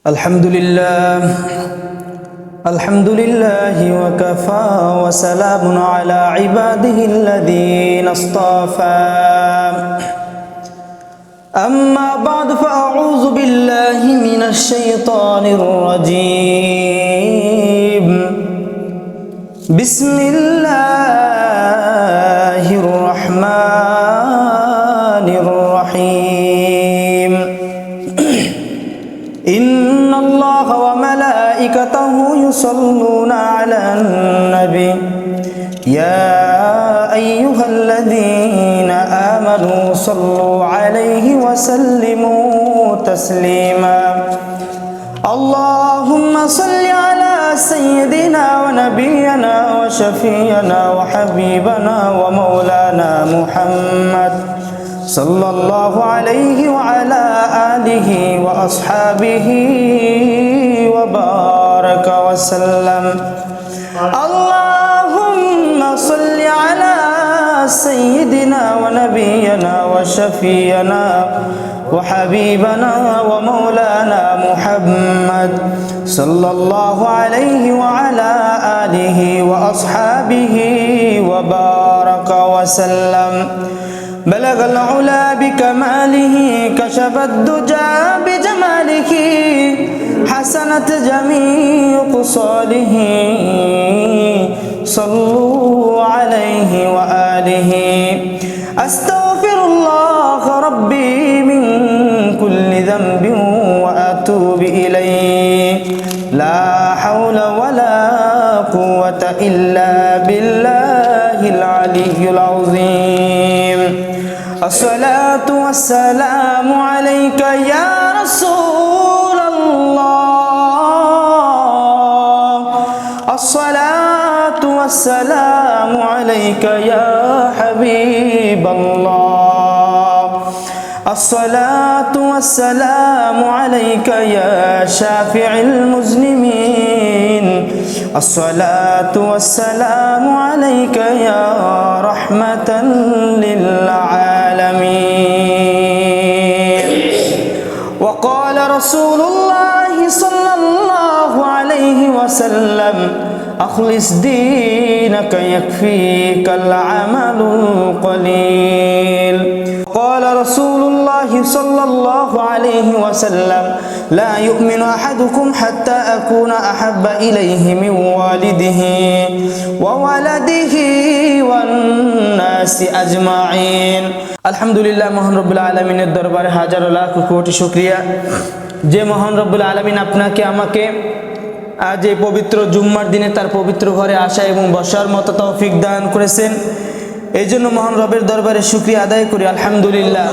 الحمد لله وكفى وسلام على عباده الذين اصطفى أما بعد فأعوذ بالله من الشيطان الرجيم بسم الله الرحمن الرحيم إن الله وملائكته يصلون على النبي يا أيها الذين آمنوا صلوا عليه وسلموا تسليما اللهم صل على سيدنا ونبينا وشفينا وحبيبنا ومولانا محمد صلى الله عليه وعلى آله وأصحابه وبارك وسلم اللهم صل على سيدنا ونبينا وشفينا وحبيبنا ومولانا محمد صلى الله عليه وعلى آله وأصحابه وبارك وسلم بلغ العلا بكماله كشف الدجى بجماله حسنت جميع خصاله صلوا عليه وآله أستغفر الله ربي من كل ذنب وأتوب إليه لا حول ولا قوة إلا بالله العلي العظيم الصلاة والسلام عليك يا رسول الله الصلاة والسلام عليك يا حبيب الله الصلاة والسلام عليك يا شافع المذنبين الصلاة والسلام عليك يا رحمة للعالمين وقال رسول الله صلى الله عليه وسلم أخلص دينك يكفيك العمل القليل قال رسول الله صلى الله عليه وسلم لا يؤمن أحدكم حتى أكون أحب إليه من والده وولده والناس أجمعين الحمد لله মহান রব্বুল আলামিনের দরবারে হাজার লাখ কোটি শুকরিয়া যে মহান রব্বুল আলামিন আপনাকে আমাকে আজ এই পবিত্র জুম্মার দিনে তার পবিত্র ঘরে আসা এবং বসার মতো তৌফিক দান করেছেন এই জন্য মহান রবের দরবারে শুকরিয়া আদায় করি আলহামদুলিল্লাহ